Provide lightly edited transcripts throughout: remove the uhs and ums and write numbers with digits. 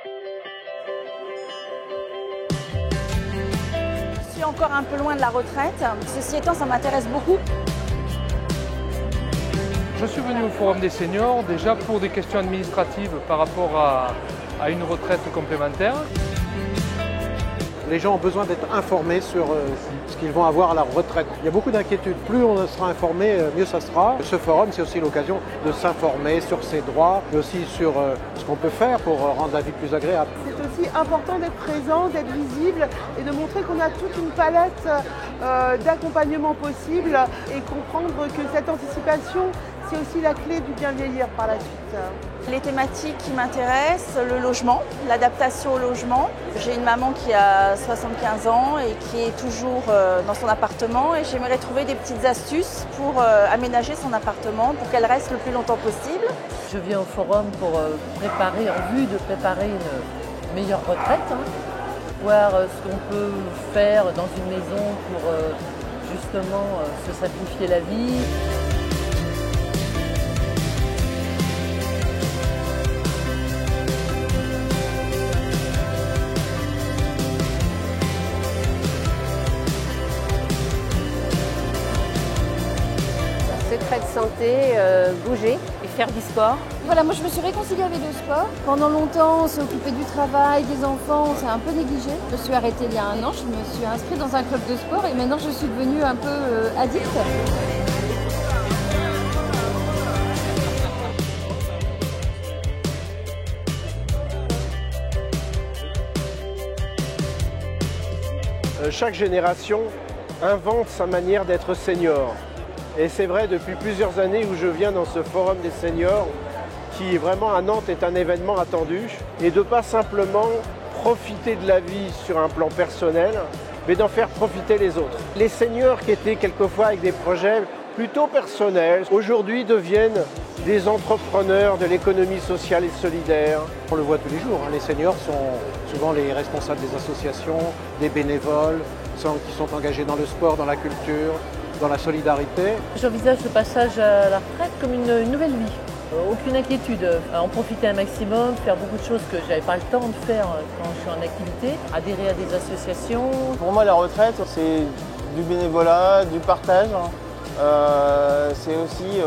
Je suis encore un peu loin de la retraite. Ceci étant, ça m'intéresse beaucoup. Je suis venu au Forum des seniors déjà pour des questions administratives par rapport à une retraite complémentaire. Les gens ont besoin d'être informés sur ce qu'ils vont avoir à la retraite. Il y a beaucoup d'inquiétudes. Plus on sera informé, mieux ça sera. Ce forum, c'est aussi l'occasion de s'informer sur ses droits, mais aussi sur ce qu'on peut faire pour rendre la vie plus agréable. C'est aussi important d'être présent, d'être visible et de montrer qu'on a toute une palette d'accompagnement possible et comprendre que cette anticipation, c'est aussi la clé du bien vieillir par la suite. Les thématiques qui m'intéressent, le logement, l'adaptation au logement. J'ai une maman qui a 75 ans et qui est toujours dans son appartement et j'aimerais trouver des petites astuces pour aménager son appartement pour qu'elle reste le plus longtemps possible. Je viens au forum pour préparer, en vue de préparer une meilleure retraite, voir ce qu'on peut faire dans une maison pour justement se simplifier la vie. Secret de santé, bouger et faire du sport. Voilà, moi je me suis réconciliée avec le sport. Pendant longtemps, on s'est occupé du travail, des enfants, on s'est un peu négligé. Je me suis arrêtée il y a 1 an, je me suis inscrite dans un club de sport et maintenant je suis devenue un peu addict. Chaque génération invente sa manière d'être senior. Et c'est vrai depuis plusieurs années où je viens dans ce forum des seniors qui vraiment à Nantes est un événement attendu et de pas simplement profiter de la vie sur un plan personnel mais d'en faire profiter les autres. Les seniors qui étaient quelquefois avec des projets plutôt personnels aujourd'hui deviennent des entrepreneurs de l'économie sociale et solidaire. On le voit tous les jours, les seniors sont souvent les responsables des associations, des bénévoles qui sont engagés dans le sport, dans la culture, dans la solidarité. J'envisage le passage à la retraite comme une nouvelle vie. Aucune inquiétude, en profiter un maximum, faire beaucoup de choses que je n'avais pas le temps de faire quand je suis en activité, adhérer à des associations. Pour moi, la retraite, c'est du bénévolat, du partage. C'est aussi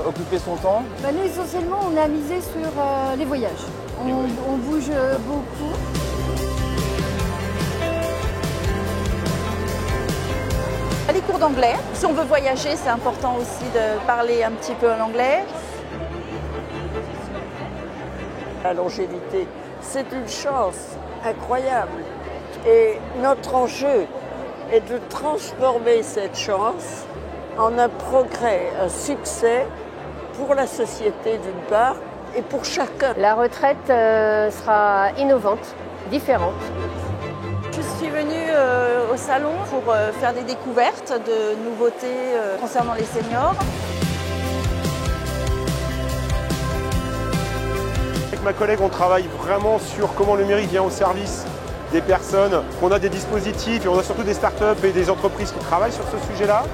occuper son temps. Nous, essentiellement, on a misé sur les voyages. On bouge beaucoup. Les cours d'anglais. Si on veut voyager, c'est important aussi de parler un petit peu en anglais. La longévité, c'est une chance incroyable. Et notre enjeu est de transformer cette chance en un progrès, un succès pour la société d'une part et pour chacun. La retraite sera innovante, différente. Je suis venue au salon pour faire des découvertes de nouveautés concernant les seniors. Avec ma collègue, on travaille vraiment sur comment le numérique vient au service des personnes, qu'on a des dispositifs et on a surtout des startups et des entreprises qui travaillent sur ce sujet-là.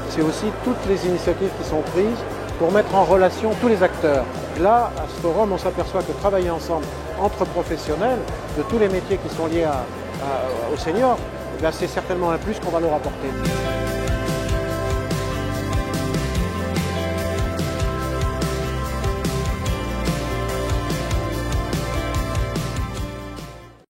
C'est aussi toutes les initiatives qui sont prises pour mettre en relation tous les acteurs. Là, à ce forum, on s'aperçoit que travailler ensemble entre professionnels de tous les métiers qui sont liés aux seniors, c'est certainement un plus qu'on va leur apporter.